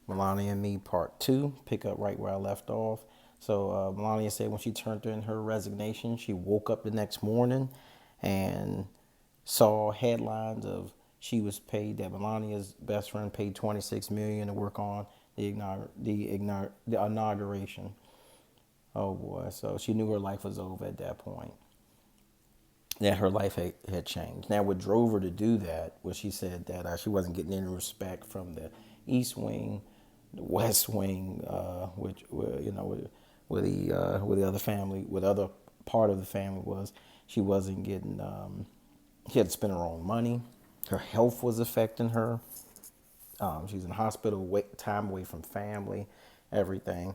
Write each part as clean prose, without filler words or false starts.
Melania and Me Part 2, pick up right where I left off. So Melania said when she turned in her resignation, she woke up the next morning and saw headlines of she was paid, that Melania's best friend paid 26 million to work on the inauguration. Oh boy, so she knew her life was over at that point. That her life had changed. Now, what drove her to do that was she said that she wasn't getting any respect from the East Wing, the West Wing, which where the other family, where the other part of the family was. She wasn't getting. She had to spend her own money. Her health was affecting her. She was in the hospital, time away from family, everything.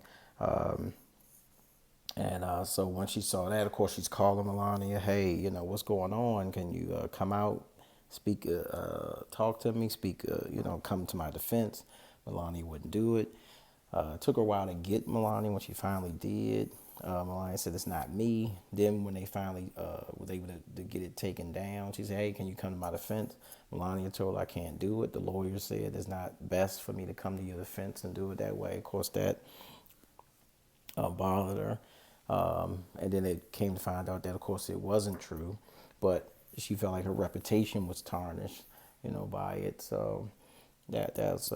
And so when she saw that, of course, she's calling Melania, hey, what's going on? Can you come out, speak, talk to me, speak, come to my defense? Melania wouldn't do it. It took her a while to get Melania. When she finally did, Melania said, it's not me. Then when they finally was able to get it taken down, she said, hey, can you come to my defense? Melania told her, I can't do it. The lawyer said it's not best for me to come to your defense and do it that way. Of course, that bothered her. And then it came to find out that, of course, it wasn't true, but she felt like her reputation was tarnished, by it. So that's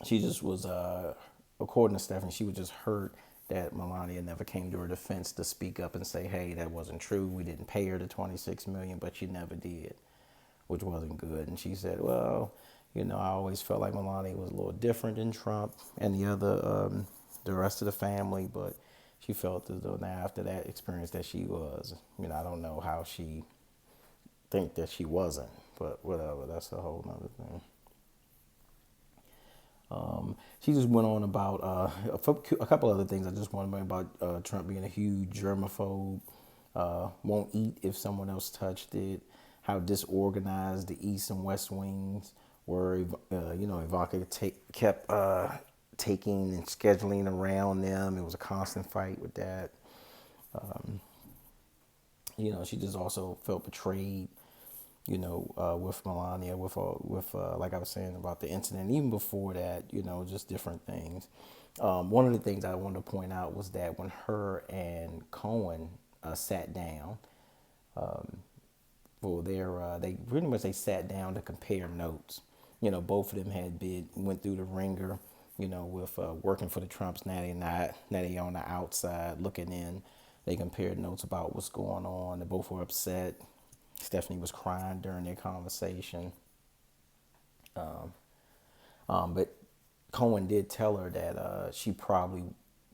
she just was, according to Stephanie, she was just hurt that Melania never came to her defense to speak up and say, hey, that wasn't true. We didn't pay her the 26 million, but she never did, which wasn't good. And she said, well, I always felt like Melania was a little different than Trump and the rest of the family, but she felt as though now after that experience that she was. I don't know how she think that she wasn't, but whatever. That's a whole nother thing. She just went on about a couple other things. I just want to know about Trump being a huge germaphobe, won't eat if someone else touched it, how disorganized the East and West wings were. Ivanka kept taking and scheduling around them. It was a constant fight with that. She just also felt betrayed, with Melania, like I was saying about the incident. Even before that, just different things. One of the things I wanted to point out was that when her and Cohen sat down for they pretty much they sat down to compare notes. Both of them went through the ringer, with working for the Trumps. Now they not. Now they on the outside looking in. They compared notes about what's going on. They both were upset. Stephanie was crying during their conversation. But Cohen did tell her that she probably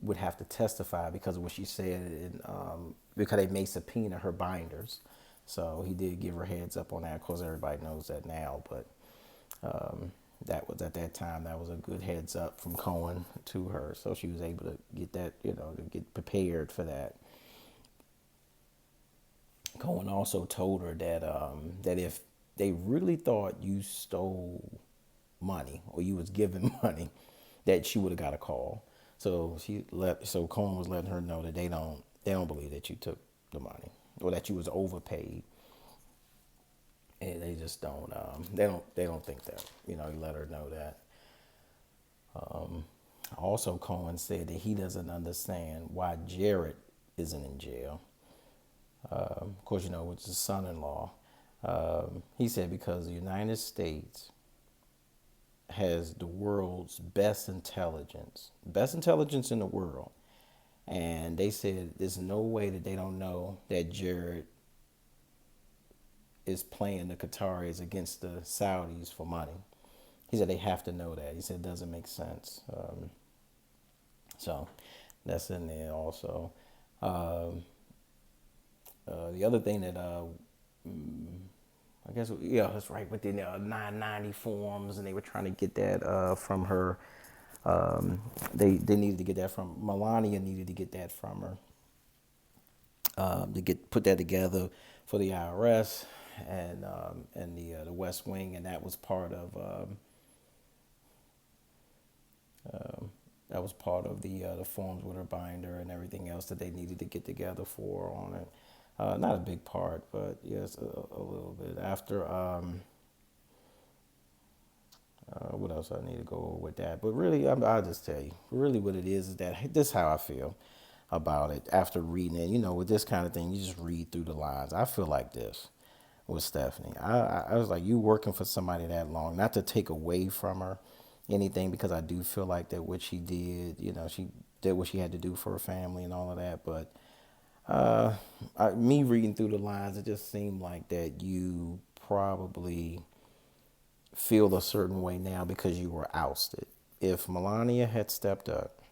would have to testify because of what she said, and because they may subpoena her binders. So he did give her heads up on that. Of course, everybody knows that now, but that was at that time. That was a good heads up from Cohen to her, so she was able to get that, to get prepared for that. Cohen also told her that if they really thought you stole money or you was giving money, that she would have got a call. So Cohen was letting her know that they don't believe that you took the money or that you was overpaid. And they just don't think that. He let her know that. Also, Cohen said that he doesn't understand why Jared isn't in jail. Of course, with his son-in-law. He said because the United States has the world's best intelligence in the world. And they said there's no way that they don't know that Jared is playing the Qataris against the Saudis for money. He said they have to know that. He said it doesn't make sense. So that's in there also. The other thing that I guess, yeah, that's right, with the 990 forms, and they were trying to get that from her. They needed to get that from Melania. Needed to get that from her to put that together for the IRS and the West Wing, and that was part of the forms with her binder and everything else that they needed to get together for on it. Not a big part, but yes, a little bit. After What else I need to go over with that? But really, I'll just tell you. Really, what it is that this is how I feel about it after reading it. You know, with this kind of thing, you just read through the lines. I feel like this with Stephanie. I was like, you working for somebody that long, not to take away from her anything, because I do feel like that what she did, you know, she did what she had to do for her family and all of that. But me reading through the lines, it just seemed like that you probably feel a certain way now because you were ousted. If Melania had stepped up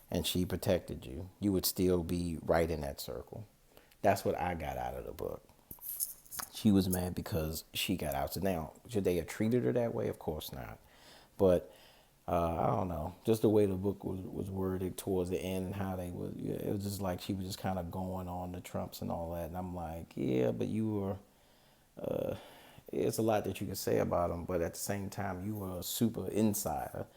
and she protected you, you would still be right in that circle. That's what I got out of the book. She was mad because she got ousted. Now, should they have treated her that way? Of course not. But I don't know, just the way the book was worded towards the end and how they was, yeah, it was just like she was just kind of going on the Trumps and all that. And I'm like, yeah, but you were, it's a lot that you can say about them, but at the same time, you were a super insider.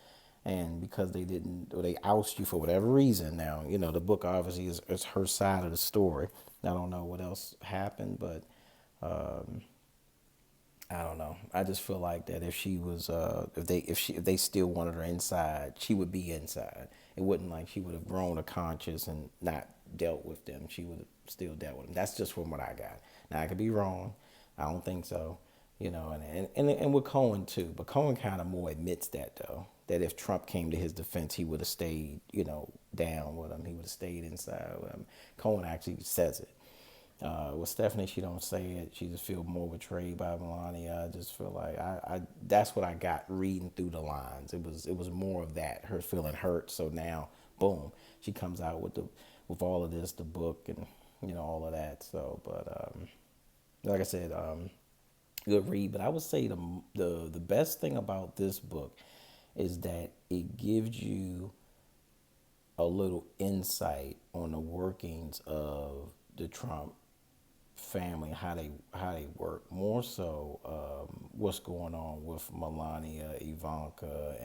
And because they didn't, or they oust you for whatever reason, now, you know, the book obviously is her side of the story. I don't know what else happened, but um, I don't know. I just feel like that if she was, if they still wanted her inside, she would be inside. It wouldn't like she would have grown a conscience and not dealt with them. She would have still dealt with them. That's just from what I got. Now I could be wrong. I don't think so. You know, and with Cohen too. But Cohen kind of more admits that though. That if Trump came to his defense, he would have stayed, you know, down with him. He would have stayed inside with him. Cohen actually says it. With Stephanie, she don't say it. She just feel more betrayed by Melania. I just feel like I that's what I got reading through the lines. It was more of that, her feeling hurt. So now, boom, she comes out with all of this, the book and you know all of that. So, but like I said, good read. But I would say the best thing about this book is that it gives you a little insight on the workings of the Trump family, how they work. More so, what's going on with Melania, Ivanka,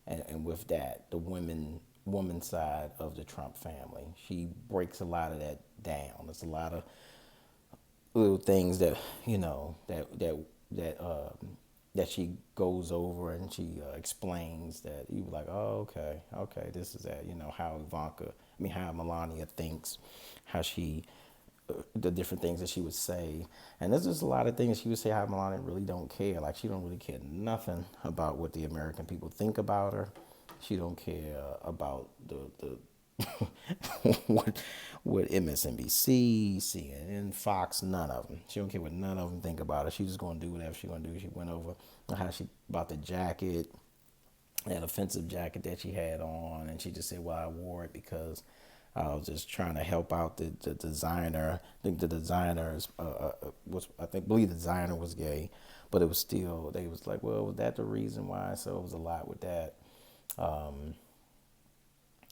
and with that the woman side of the Trump family. She breaks a lot of that down. There's a lot of little things that you know that she goes over and she explains that you like, oh, okay, this is that, you know, how how Melania thinks, how she, the different things that she would say. And there's just a lot of things she would say how Melania really don't care. Like she don't really care nothing about what the American people think about her. She don't care about the what MSNBC, CNN, Fox, none of them. She don't care what none of them think about her. She's just gonna do whatever she gonna do. She went over how she about the jacket, that offensive jacket that she had on, and she just said, "Well, I wore it because I was just trying to help out the designer." I think the designer was believe the designer was gay, but it was still they was like, "Well, was that the reason why?" So it was a lot with that. Um,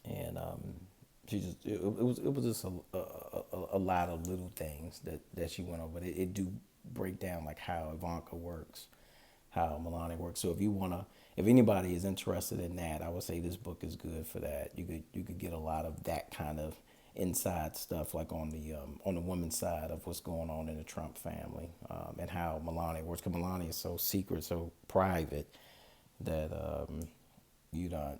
and she just it was just a lot of little things that she went over. But it do break down like how Ivanka works, how Melania works. So if anybody is interested in that, I would say this book is good for that. You could get a lot of that kind of inside stuff, like on the women's side of what's going on in the Trump family, and how Melania works. Because Melania is so secret, so private that you don't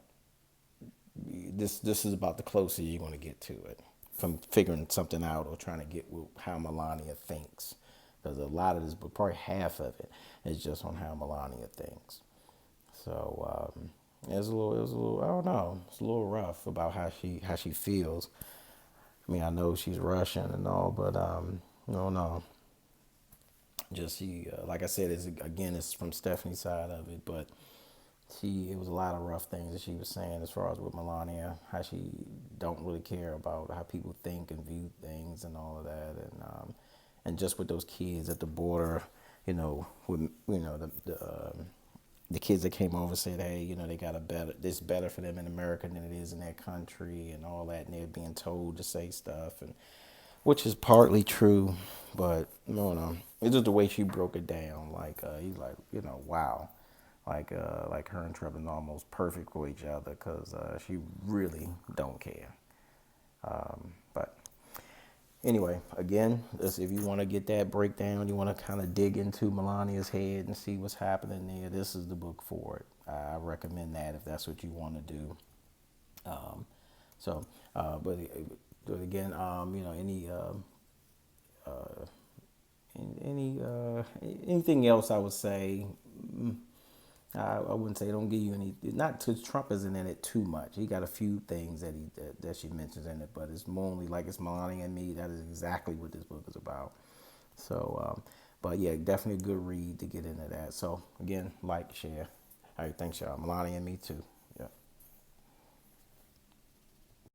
this is about the closest you're going to get to it from figuring something out or trying to get with how Melania thinks. Because a lot of this book, probably half of it, is just on how Melania thinks. So it was a little, I don't know, it's a little rough about how she feels. I mean, I know she's Russian and all, but no, no, just she, like I said, it's from Stephanie's side of it, but it was a lot of rough things that she was saying as far as with Melania, how she don't really care about how people think and view things and all of that, and just with those kids at the border, you know, with the kids that came over said, hey, you know, they got it's better for them in America than it is in their country and all that, and they're being told to say stuff, and which is partly true, but no, it's just the way she broke it down. Like he's like, you know, wow, like her and Trevor are almost perfect for each other because she really don't care. But anyway, again, if you want to get that breakdown, you want to kind of dig into Melania's head and see what's happening there, this is the book for it. I recommend that if that's what you want to do. Um, so, but again, uh, any anything else I would say. mm, I wouldn't say don't give you any. Not to Trump isn't in it too much. He got a few things that she mentions in it, but it's more only like it's Melania and me. That is exactly what this book is about. So, but yeah, definitely a good read to get into that. So again, like, share. All right, thanks y'all. Melania and me too.